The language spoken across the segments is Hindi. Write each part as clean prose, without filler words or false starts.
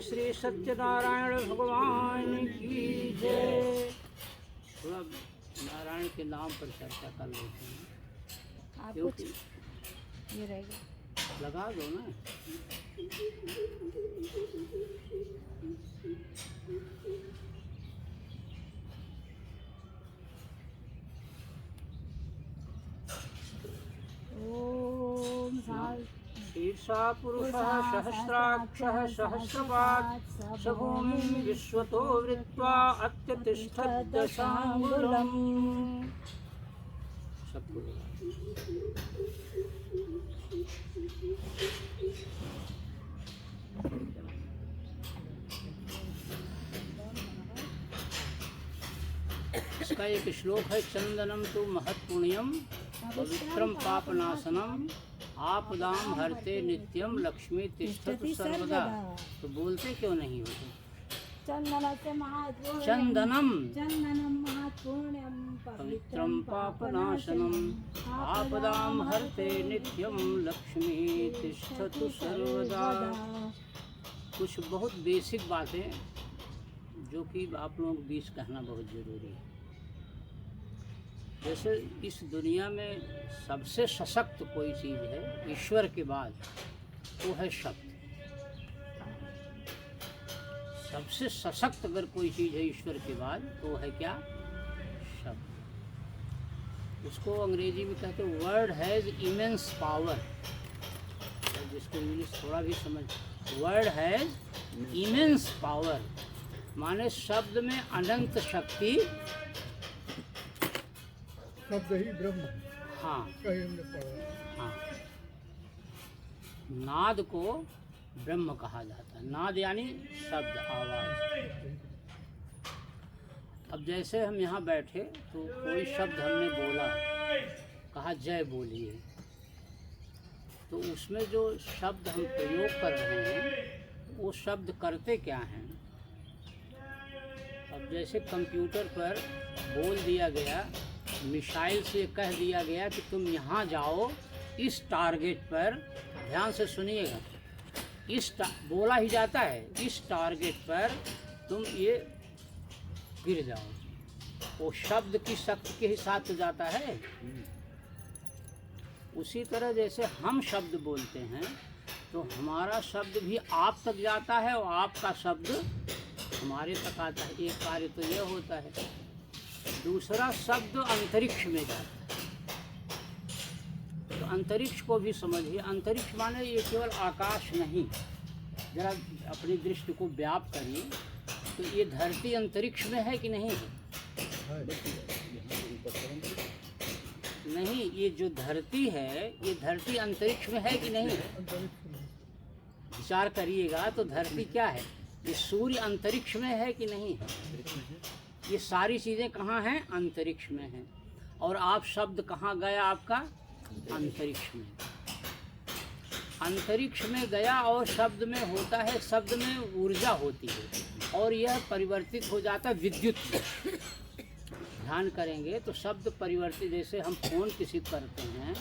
श्री सत्यनारायण भगवान की जय। थोड़ा नारायण के नाम पर चर्चा कर लेते हैं। आप कुछ ये रहेगा लगा दो ना। ओम शीर्षा पुरुषः सहस्राक्षः सहस्रपात् स भूमिं विश्वतो वृत्वा अत्यतिष्ठद्दशाङ्गुलम्। सबको इसका एक श्लोक है, चंदनम तो महत्पुण्यम पवित्रम पापनाशनम आपदाम हरते नित्यम लक्ष्मी तिष्ठतु सर्वदा। तो बोलते क्यों नहीं हो? चंदनम महत्पुण्यम पवित्रम पापनाशनम आपदाम हरते नित्यम लक्ष्मी तिष्ठतु सर्वदा। कुछ बहुत बेसिक बातें जो कि आप लोगों के बीच कहना बहुत ज़रूरी है। जैसे इस दुनिया में सबसे सशक्त कोई चीज़ है ईश्वर के बाद, वो है शब्द। सबसे सशक्त अगर कोई चीज़ है ईश्वर के बाद तो वो है क्या? शब्द। उसको अंग्रेजी में कहते हैं वर्ड हैज़ इमेंस पावर। जिसको इंग्लिश थोड़ा भी समझ, वर्ड हैज़ इमेंस पावर माने शब्द में अनंत शक्ति। शब्द ही ब्रह्म। हाँ हाँ, नाद को ब्रह्म कहा जाता है। नाद यानी शब्द, आवाज़। अब जैसे हम यहाँ बैठे तो कोई शब्द हमने बोला, कहा जय बोलिए, तो उसमें जो शब्द हम प्रयोग कर रहे हैं वो शब्द करते क्या हैं? अब जैसे कंप्यूटर पर बोल दिया गया, मिसाइल से कह दिया गया कि तुम यहाँ जाओ इस टारगेट पर, ध्यान से सुनिएगा, बोला ही जाता है इस टारगेट पर तुम ये गिर जाओ, वो शब्द की शक्ति के ही साथ जाता है। उसी तरह जैसे हम शब्द बोलते हैं तो हमारा शब्द भी आप तक जाता है और आपका शब्द हमारे तक आता है। एक कार्य तो यह होता है। दूसरा शब्द अंतरिक्ष में जाता है, तो अंतरिक्ष को भी समझिए। अंतरिक्ष माने ये केवल आकाश नहीं, जरा अपनी दृष्टि को व्याप्त करिए तो ये धरती अंतरिक्ष में है कि नहीं है? नहीं, ये जो धरती है ये धरती अंतरिक्ष में है कि नहीं है? विचार करिएगा तो धरती क्या है? ये सूर्य अंतरिक्ष में है कि नहीं है? ये सारी चीज़ें कहाँ हैं? अंतरिक्ष में हैं। और आप शब्द कहाँ गया आपका? अंतरिक्ष में। अंतरिक्ष में गया और शब्द में होता है, शब्द में ऊर्जा होती है और यह परिवर्तित हो जाता है विद्युत में। ध्यान करेंगे तो शब्द परिवर्तित, जैसे हम फ़ोन किसी करते हैं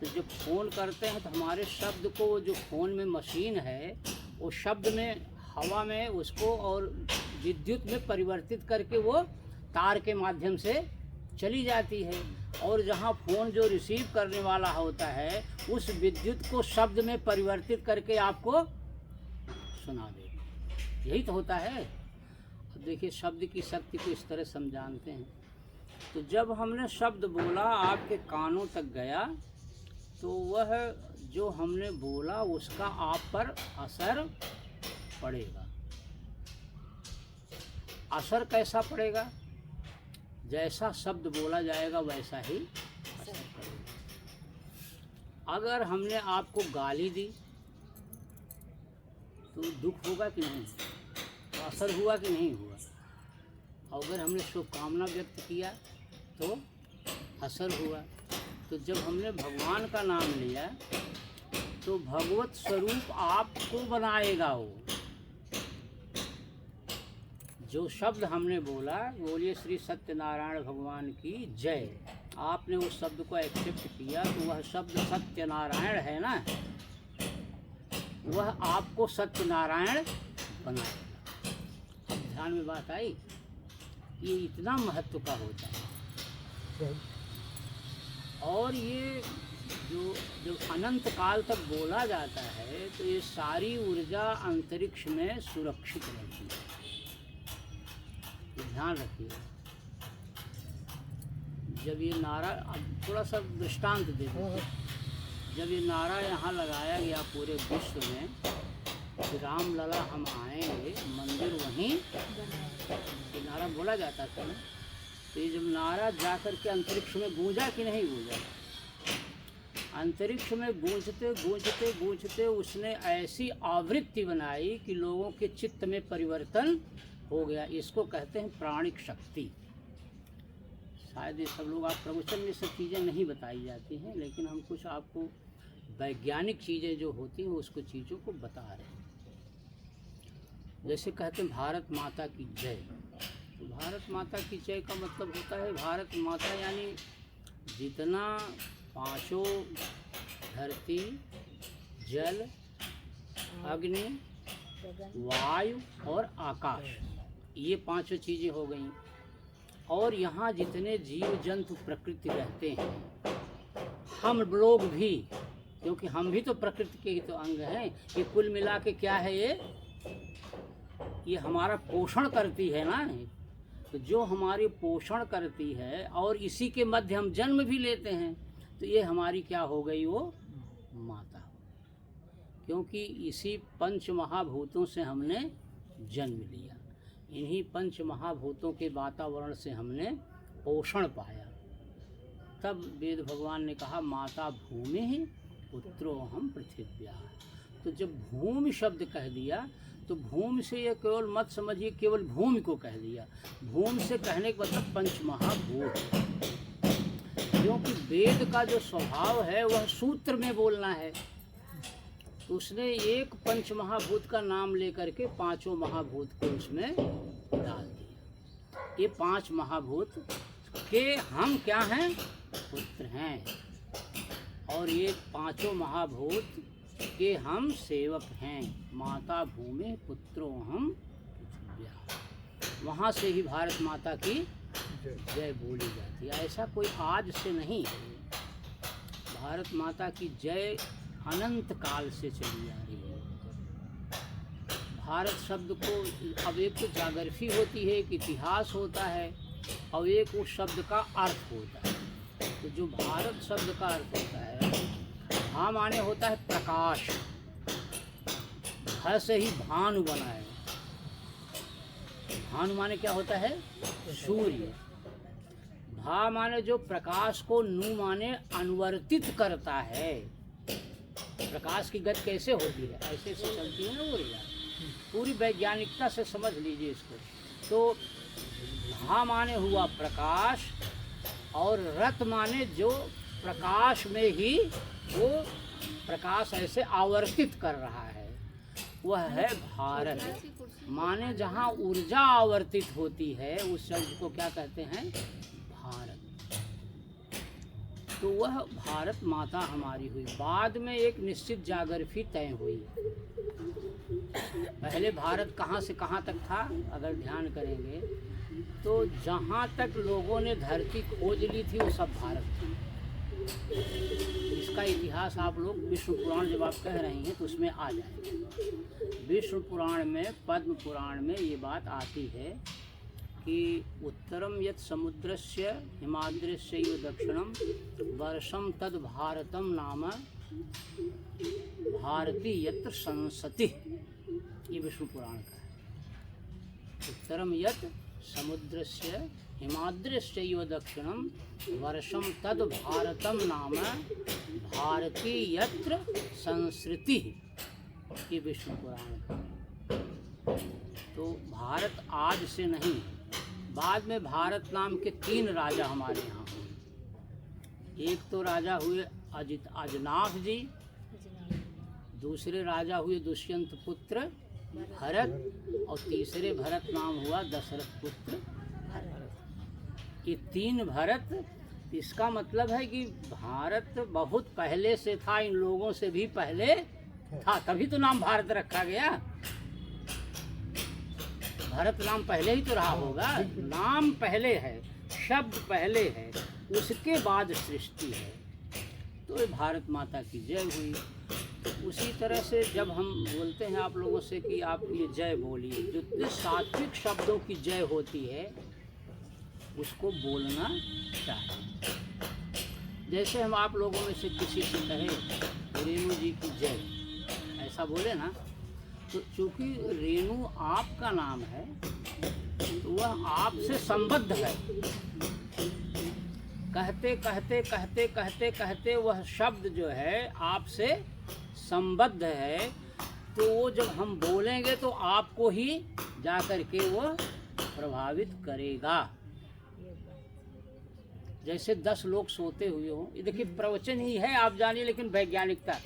तो जब फ़ोन करते हैं तो हमारे शब्द को जो फ़ोन में मशीन है वो शब्द में, हवा में उसको और विद्युत में परिवर्तित करके वो तार के माध्यम से चली जाती है, और जहाँ फ़ोन जो रिसीव करने वाला होता है उस विद्युत को शब्द में परिवर्तित करके आपको सुना देगा। यही तो होता है। अब देखिए शब्द की शक्ति को इस तरह हम जानते हैं। तो जब हमने शब्द बोला आपके कानों तक गया तो वह जो हमने बोला उसका आप पर असर पड़ेगा। असर कैसा पड़ेगा? जैसा शब्द बोला जाएगा वैसा ही असर पड़ेगा। अगर हमने आपको गाली दी तो दुख होगा कि नहीं? तो असर हुआ कि नहीं हुआ? और अगर हमने शुभकामना व्यक्त किया तो असर हुआ। तो जब हमने भगवान का नाम लिया तो भगवत स्वरूप आपको बनाएगा। वो जो शब्द हमने बोला, बोलिए श्री सत्यनारायण भगवान की जय, आपने उस शब्द को एक्सेप्ट किया तो वह शब्द सत्यनारायण है ना, वह आपको सत्यनारायण बनाएगा। अब ध्यान में बात आई, ये इतना महत्व का होता है। और ये जो जब अनंत काल तक बोला जाता है तो ये सारी ऊर्जा अंतरिक्ष में सुरक्षित रहती है। तो ध्यान रखिए, जब ये नारा, अब थोड़ा सा दृष्टांत दे देते हैं। जब ये नारा यहाँ लगाया गया पूरे विश्व में कि राम लला हम आएंगे, मंदिर वहीं, ये नारा बोला जाता था ना। तो ये जब नारा जा कर के अंतरिक्ष में गूंजा कि नहीं गूंजा, अंतरिक्ष में गूंजते गूंजते गूंजते उसने ऐसी आवृत्ति बनाई कि लोगों के चित्त में परिवर्तन हो गया। इसको कहते हैं प्राणिक शक्ति। शायद ये सब लोग, आप प्रवचन में सब चीज़ें नहीं बताई जाती हैं, लेकिन हम कुछ आपको वैज्ञानिक चीज़ें जो होती हैं उसको चीज़ों को बता रहे हैं। जैसे कहते हैं भारत माता की जय। तो भारत माता की जय का मतलब होता है, भारत माता यानी जितना पांचों धरती, जल, अग्नि, वायु और आकाश, ये पांचों चीज़ें हो गई। और यहाँ जितने जीव जंतु प्रकृति रहते हैं, हम लोग भी, क्योंकि हम भी तो प्रकृति के ही तो अंग हैं। ये कुल मिला के क्या है, ये हमारा पोषण करती है ना। तो जो हमारी पोषण करती है और इसी के मध्य हम जन्म भी लेते हैं, तो ये हमारी क्या हो गई, वो माता हो गई। क्योंकि इसी पंच महाभूतों से हमने जन्म लिया, इन्हीं पंच महाभूतों के वातावरण से हमने पोषण पाया। तब वेद भगवान ने कहा माता भूमि ही पुत्रो हम पृथिव्या। तो जब भूमि शब्द कह दिया तो भूमि से ये केवल मत समझिए केवल भूमि को कह दिया। भूमि से कहने का मतलब पंच महाभूत, क्योंकि वेद का जो स्वभाव है वह सूत्र में बोलना है। तो उसने एक पंच महाभूत का नाम लेकर के पांचों महाभूत को उसमें डाल दिया। ये पांच महाभूत के हम क्या हैं, पुत्र हैं। और ये पांचों महाभूत के हम सेवक हैं। माता भूमि पुत्रो हम पृथिव्या। वहाँ से ही भारत माता की जय बोली जाती है। ऐसा कोई आज से नहीं है। भारत माता की जय अनंत काल से चली आ रही है। भारत शब्द को अब एक तो जागृति होती है, एक इतिहास होता है, और एक उस शब्द का अर्थ होता है। तो जो भारत शब्द का अर्थ होता है, भा माने होता है प्रकाश, भ से ही भानु बना है। भानु माने क्या होता है, सूर्य। भा माने जो प्रकाश को, नु माने अनुवर्तित करता है। प्रकाश की गति कैसे होती है, ऐसे से चलती है ना ऊर्जा। पूरी वैज्ञानिकता से समझ लीजिए इसको। तो भा माने हुआ प्रकाश, और रत माने जो प्रकाश में ही वो प्रकाश ऐसे आवर्तित कर रहा है, वह है भारत। माने जहाँ ऊर्जा आवर्तित होती है उस शब्द को क्या कहते हैं, भारत। तो वह भारत माता हमारी हुई। बाद में एक निश्चित जागृति तय हुई। पहले भारत कहाँ से कहाँ तक था, अगर ध्यान करेंगे तो जहाँ तक लोगों ने धरती खोज ली थी वो सब भारत थी। इसका इतिहास आप लोग विष्णु पुराण जब आप कह रही हैं तो उसमें आ जाएगा। विष्णु पुराण में, पद्म पुराण में ये बात आती है कि उत्तरम यत् समुद्रस्य हिमाद्रस्य यो दक्षिणम वर्षम तद भारतम नाम भारती यत्र संसति। ये विष्णु पुराण का है। उत्तरम यत् समुद्रस्य हिमाद्रस्य यो दक्षिणम वर्षम तद भारतम नाम भारती यत्र संस्कृति। ये विष्णु पुराण का। तो भारत आज से नहीं, बाद में भारत नाम के 3 राजा हमारे यहाँ हुए। एक तो राजा हुए अजनाभ जी, दूसरे राजा हुए दुष्यंत पुत्र भरत, और तीसरे भरत नाम हुआ दशरथ पुत्र भरत। ये 3 भरत, इसका मतलब है कि भारत बहुत पहले से था, इन लोगों से भी पहले था, तभी तो नाम भारत रखा गया। भरत नाम पहले ही तो रहा होगा, नाम पहले है, शब्द पहले है, उसके बाद सृष्टि है। तो ये भारत माता की जय हुई। उसी तरह से जब हम बोलते हैं आप लोगों से कि आप ये जय बोलिए, जितने सात्विक शब्दों की जय होती है उसको बोलना चाहिए। जैसे हम आप लोगों में से किसी से कहे रेणु जी की जय, ऐसा बोले ना, तो चूँकि रेणु आपका नाम है तो वह आपसे संबद्ध है। कहते कहते कहते कहते कहते वह शब्द जो है आपसे संबद्ध है, तो वो जब हम बोलेंगे तो आपको ही जा कर के वो प्रभावित करेगा। जैसे 10 लोग सोते हुए हों, ये देखिए प्रवचन ही है आप जानिए, लेकिन वैज्ञानिकता,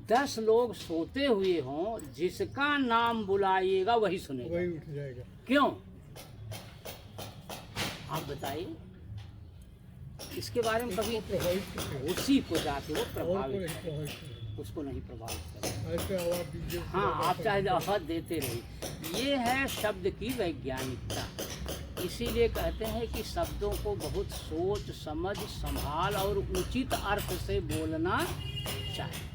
10 लोग सोते हुए हों, जिसका नाम बुलाइएगा वही सुनेगा, वही उठ जाएगा। क्यों आप बताइए। इसके बारे में कभी प्रभावित करते उसी को जाके वो और को प्रभावित नहीं करे, प्रभावित करते। उसको नहीं प्रभावित करे। ऐसे आवाज दीजिए। हाँ, आप चाहे आवाज देते रहिए। ये है शब्द की वैज्ञानिकता। इसीलिए कहते हैं कि शब्दों को बहुत सोच समझ संभाल और उचित अर्थ से बोलना चाहिए।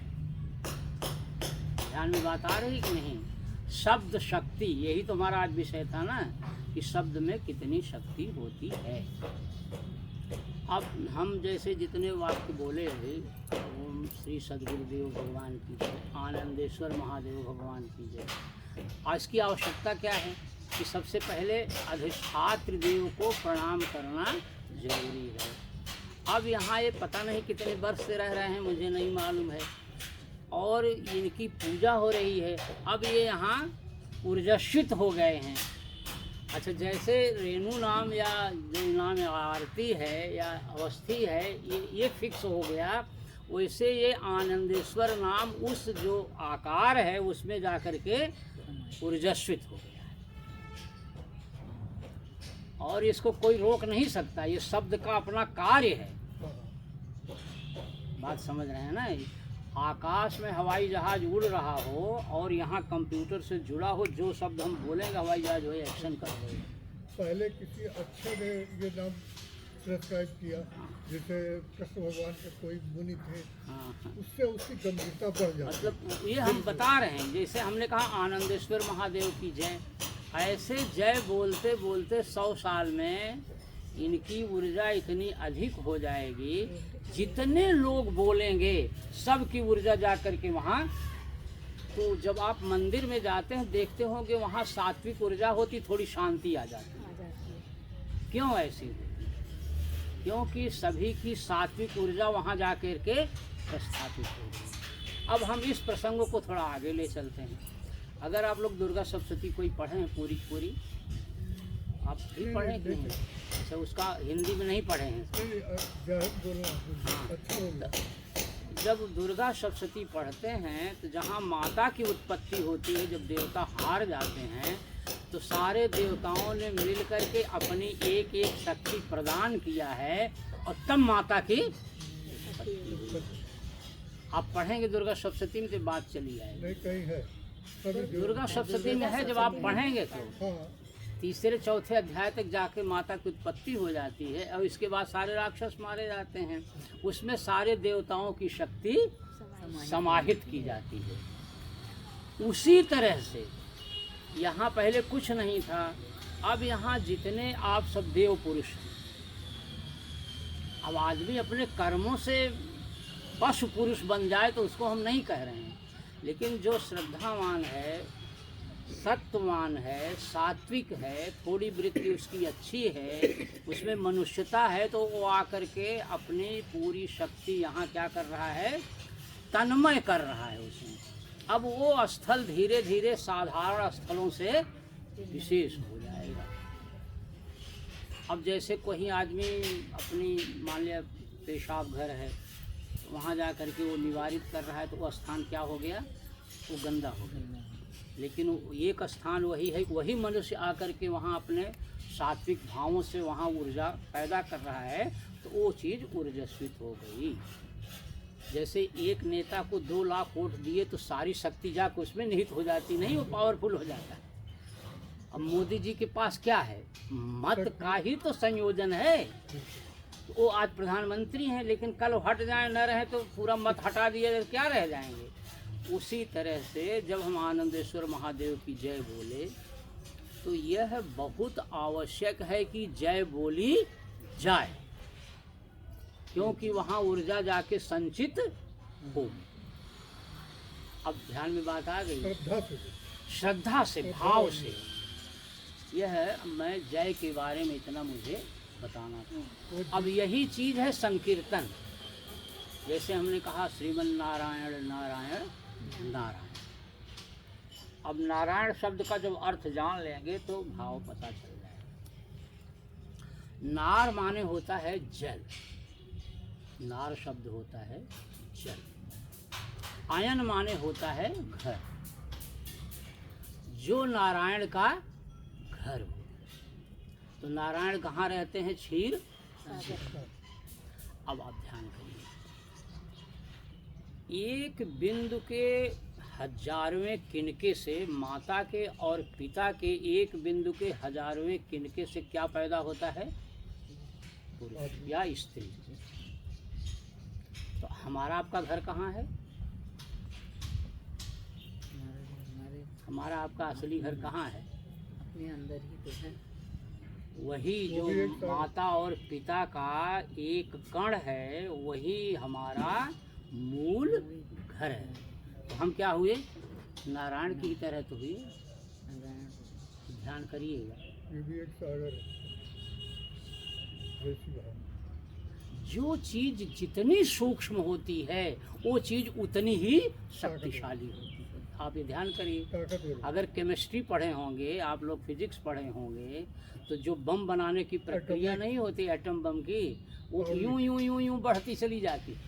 ध्यान में बात आ रही कि नहीं? शब्द शक्ति, यही तो हमारा आज विषय था ना, कि शब्द में कितनी शक्ति होती है। अब हम जैसे जितने वाक्य बोले हैं, ओम श्री सद्गुरुदेव भगवान की जय, आनंदेश्वर महादेव भगवान की जय। आज की आवश्यकता क्या है कि सबसे पहले अधिष्ठात्र देव को प्रणाम करना जरूरी है। अब यहाँ ये पता नहीं कितने वर्ष से रह रहे हैं, मुझे नहीं मालूम है, और इनकी पूजा हो रही है। अब ये यहाँ ऊर्जास्वित हो गए हैं। अच्छा, जैसे रेणु नाम या जो नाम आरती है या अवस्थी है, ये फिक्स हो गया, वैसे ये आनंदेश्वर नाम उस जो आकार है उसमें जाकर के ऊर्जास्वित हो गया है, और इसको कोई रोक नहीं सकता। ये शब्द का अपना कार्य है। बात समझ रहे हैं ना? आकाश में हवाई जहाज उड़ रहा हो और यहाँ कंप्यूटर से जुड़ा हो, जो शब्द हम बोलेंगे हवाई जहाज वही एक्शन कर रहे हैं। पहले किसी अच्छे ने ये नाम प्रेस्क्राइब किया, जैसे कृष्ण भगवान के कोई मुनि थे, हाँ, उससे उसकी गंभीरता बढ़ जाती है। मतलब ये हम बता रहे हैं, जैसे हमने कहा आनंदेश्वर महादेव की जय, ऐसे जय बोलते बोलते 100 साल में इनकी ऊर्जा इतनी अधिक हो जाएगी, जितने लोग बोलेंगे सबकी ऊर्जा जा कर के वहाँ। तो जब आप मंदिर में जाते हैं देखते होंगे वहाँ सात्विक ऊर्जा होती, थोड़ी शांति आ जाती है। क्यों ऐसी होती? क्योंकि सभी की सात्विक ऊर्जा वहाँ जा कर के प्रस्थापित होगी। अब हम इस प्रसंग को थोड़ा आगे ले चलते हैं। अगर आप लोग दुर्गा सप्तशती कोई पढ़े हैं पूरी आप भी पढ़े कि नहीं? अच्छा, उसका हिंदी में नहीं पढ़े हैं? जब दुर्गा सप्तशती पढ़ते हैं तो जहाँ माता की उत्पत्ति होती है, जब देवता हार जाते हैं तो सारे देवताओं ने मिल कर के अपनी एक एक शक्ति प्रदान किया है, और तब माता की आप पढ़ेंगे दुर्गा सप्तशती में तो बात चली आएगी। नहीं, कहीं है दुर्गा सप्तशती में है, जब आप पढ़ेंगे तो हाँ, तीसरे चौथे अध्याय तक जाके माता की उत्पत्ति हो जाती है, और इसके बाद सारे राक्षस मारे जाते हैं। उसमें सारे देवताओं की शक्ति समाहित की जाती है। उसी तरह से यहाँ पहले कुछ नहीं था, अब यहाँ जितने आप सब देव पुरुष हैं, अब आदमी अपने कर्मों से पशु पुरुष बन जाए तो उसको हम नहीं कह रहे हैं, लेकिन जो श्रद्धावान है, सत्ववान है, सात्विक है, थोड़ी वृत्ति उसकी अच्छी है, उसमें मनुष्यता है, तो वो आकर के अपनी पूरी शक्ति यहाँ क्या कर रहा है? तन्मय कर रहा है उसमें। अब वो स्थल धीरे धीरे साधारण स्थलों से विशेष हो जाएगा। अब जैसे कोई आदमी अपनी मान लिया पेशाब घर है, वहाँ जा कर के वो निवारित कर रहा है, तो वो स्थान क्या हो गया? वो गंदा हो गया। लेकिन एक स्थान वही है, वही मनुष्य आकर के वहाँ अपने सात्विक भावों से वहाँ ऊर्जा पैदा कर रहा है, तो वो चीज़ ऊर्जास्वित हो गई। जैसे एक नेता को 2 लाख वोट दिए तो सारी शक्ति जाकर उसमें निहित हो जाती नहीं, वो पावरफुल हो जाता है। अब मोदी जी के पास क्या है? मत का ही तो संयोजन है। वो आज प्रधानमंत्री हैं, लेकिन कल हट जाए न रहे तो पूरा मत हटा दिया तो क्या रह जाएंगे। उसी तरह से जब हम आनंदेश्वर महादेव की जय बोले तो यह बहुत आवश्यक है कि जय बोली जाए, क्योंकि वहाँ ऊर्जा जाके संचित हो। अब ध्यान में बात आ गई, श्रद्धा से श्रद्धा से, भाव से। यह मैं जय के बारे में इतना मुझे बताना था। अब यही चीज़ है संकीर्तन। जैसे हमने कहा श्रीमन नारायण नारायण नारायण। अब नारायण शब्द का जब अर्थ जान लेंगे तो भाव पता चल जाएगा। नार माने होता है जल, नार शब्द होता है जल। आयन माने होता है घर, जो नारायण का घर हो। तो नारायण कहाँ रहते हैं? क्षीर। अब आप ध्यान करिए, एक बिंदु के हजारवें किनके से, माता के और पिता के एक बिंदु के हजारवें किनके से क्या पैदा होता है? पुरुष या स्त्री। तो हमारा आपका घर कहाँ है? हमारा आपका असली घर कहाँ है? अपने अंदर ही तो है। वही जो माता और पिता का एक कण है, वही हमारा मूल घर है। तो हम क्या हुए? नारायण की तरह तो हुए। ध्यान करिएगा, ये भी एक सागर है। जैसी भाव जो चीज जितनी सूक्ष्म होती है वो चीज उतनी ही शक्तिशाली होती है। आप ये ध्यान करिए, ताकतवर। अगर केमिस्ट्री पढ़े होंगे आप लोग, फिजिक्स पढ़े होंगे, तो जो बम बनाने की प्रक्रिया नहीं होती एटम बम की, वो यूं यूं यूं यूं बढ़ती चली जाती है।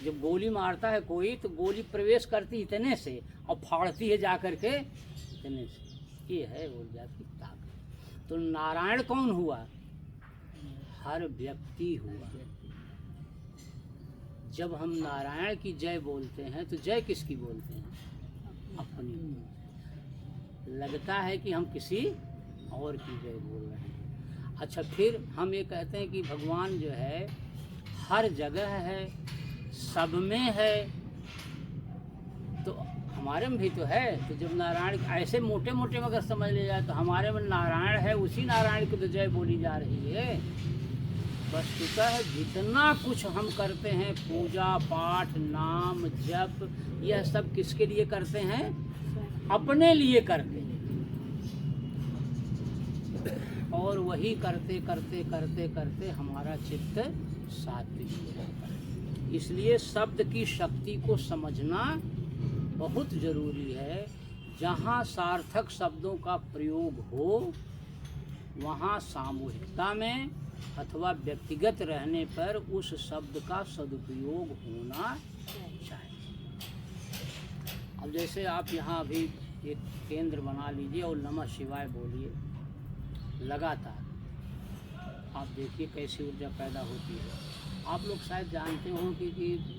जब गोली मारता है कोई तो गोली प्रवेश करती इतने से और फाड़ती है जा कर के इतने से। ये है ऊर्जा की ताकत। तो नारायण कौन हुआ? हर व्यक्ति हुआ। जब हम नारायण की जय बोलते हैं तो जय किसकी बोलते हैं? अपनी। लगता है कि हम किसी और की जय बोल रहे हैं। अच्छा, फिर हम ये कहते हैं कि भगवान जो है हर जगह है, सब में है, तो हमारे में भी तो है। तो जब नारायण ऐसे मोटे मोटे में अगर समझ लिया जाए तो हमारे में नारायण है, उसी नारायण की तो जय बोली जा रही है। वस्तुतः जितना कुछ हम करते हैं, पूजा पाठ, नाम जप, यह सब किसके लिए करते हैं? अपने लिए करते हैं। और वही करते करते करते करते हमारा चित्त सात्विक हो जाता है। इसलिए शब्द की शक्ति को समझना बहुत जरूरी है। जहाँ सार्थक शब्दों का प्रयोग हो, वहाँ सामूहिकता में अथवा व्यक्तिगत रहने पर उस शब्द का सदुपयोग होना चाहिए। अब जैसे आप यहाँ अभी एक केंद्र बना लीजिए और नमः शिवाय बोलिए लगातार, आप देखिए कैसी ऊर्जा पैदा होती है। आप लोग शायद जानते हो कि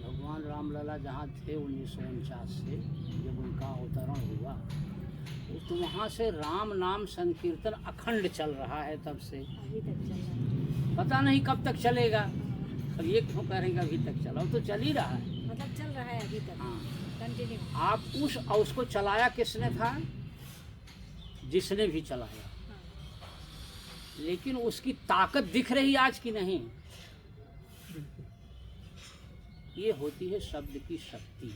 भगवान रामलला जहाँ थे 1949 से जब उनका अवतरण हुआ, तो वहाँ से राम नाम संकीर्तन अखंड चल रहा है तब से। अभी तक चल रहा है। पता नहीं कब तक चलेगा। अब ये क्यों कह रहे हैं अभी तक चला, तो चल ही रहा है। मतलब चल रहा है अभी तक। हाँ, कंटिन्यू। आप उसको चलाया किसने था? जिसने भी चलाया। लेकिन उसकी ताकत दिख रही आज की नहीं। ये होती है शब्द की शक्ति।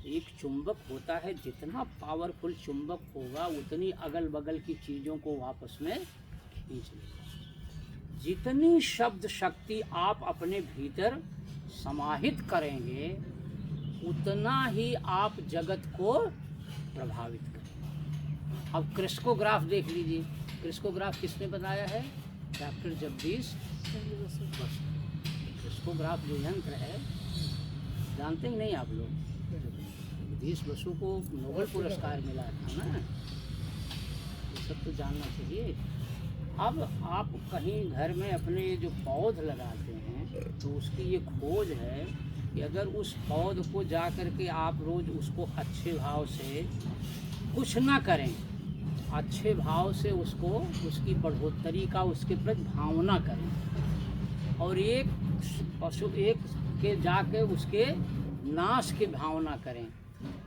एक चुंबक होता है, जितना पावरफुल चुंबक होगा उतनी अगल बगल की चीज़ों को वापस में खींच लेगा। जितनी शब्द शक्ति आप अपने भीतर समाहित करेंगे उतना ही आप जगत को प्रभावित करेंगे। अब क्रिस्कोग्राफ देख लीजिए। क्रिस्कोग्राफ किसने बताया है? डॉक्टर जगदीश बसु। क्रिस्कोग्राफ जो यंत्र है, जानते ही नहीं आप लोग? जगदीश बसु को नोबेल पुरस्कार मिला था ना, ये सब तो जानना चाहिए। अब आप कहीं घर में अपने जो पौध लगाते हैं तो उसकी ये खोज है कि अगर उस पौध को जा कर के आप रोज़ उसको अच्छे भाव से कुछ ना करें अच्छे भाव से उसको, उसकी बढ़ोतरी का उसके प्रति भावना करें, और एक पशु एक के जाके उसके नाश की भावना करें।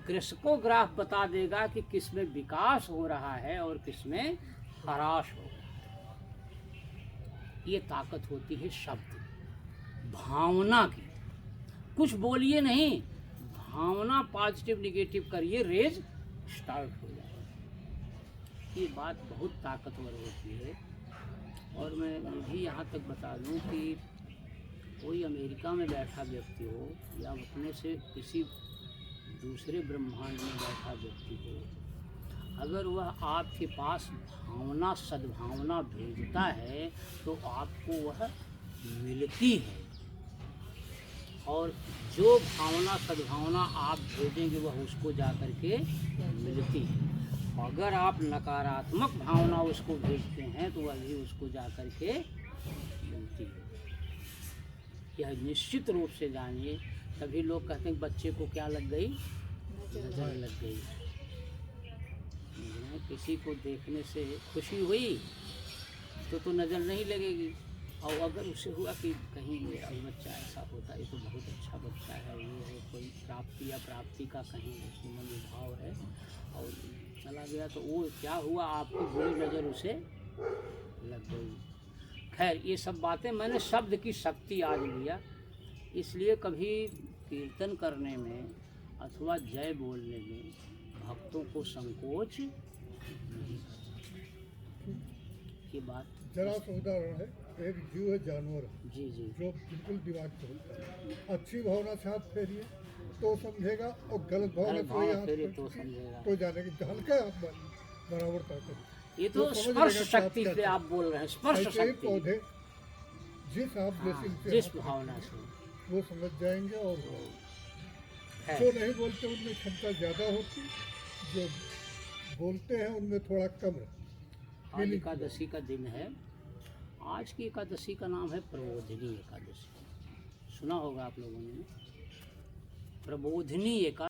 कृषकोग्राफ बता देगा कि किस में विकास हो रहा है और किस में ह्रास हो रहा है। ये ताकत होती है शब्द, भावना की। कुछ बोलिए नहीं, भावना पॉजिटिव निगेटिव करिए, रेज स्टार्ट हो जाए। ये बात बहुत ताकतवर होती है। और मैं ये भी यहाँ तक बता दूँ कि कोई अमेरिका में बैठा व्यक्ति हो या अपने से किसी दूसरे ब्रह्मांड में बैठा व्यक्ति हो, अगर वह आपके पास भावना, सद्भावना भेजता है तो आपको वह मिलती है। और जो भावना, सद्भावना आप भेजेंगे वह उसको जा कर के मिलती है। अगर आप नकारात्मक भावना उसको भेजते हैं तो वह भी उसको जा कर के मिलती है। यह निश्चित रूप से जानिए। तभी लोग कहते हैं बच्चे को क्या लग गई, नजर लग गई। किसी को देखने से खुशी हुई तो नज़र नहीं लगेगी। और अगर उसे हुआ कि कहीं मेरा बच्चा ऐसा होता, ये तो बहुत अच्छा बच्चा है, ये है, कोई प्राप्ति या प्राप्ति का कहीं उसमें मन भाव है, और चला गया तो वो क्या हुआ, आपकी बुरी नज़र उसे लग गई। खैर, ये सब बातें मैंने शब्द की शक्ति आज लिया। इसलिए कभी कीर्तन करने में अथवा जय बोलने में भक्तों को संकोच नहीं करना। ये बात जरा सा उदाहरण है, एक जीव है, जानवर जी जी जो बिल्कुल दिमाग चलता है। अच्छी भावना से हाथ फेरिए तो समझेगा, और गलत भावना से वही हाथ तो समझेगा, तो जाने की हल्का हाथ बराबर ताकत। ये तो स्पर्श शक्ति से आप बोल रहे हैं, स्पर्श ऐसे ही शक्ति। पौधे जिस आप हाँ, जैसे जिस भावना से वो समझ जाएंगे। और है। जो नहीं बोलते उनमें क्षमता ज़्यादा होती, जो बोलते हैं उनमें थोड़ा कम है। आज एकादशी का दिन है। आज की एकादशी का नाम है प्रबोधिनी एकादशी। सुना होगा आप लोगों ने। प्रबोधिनी एकादशी।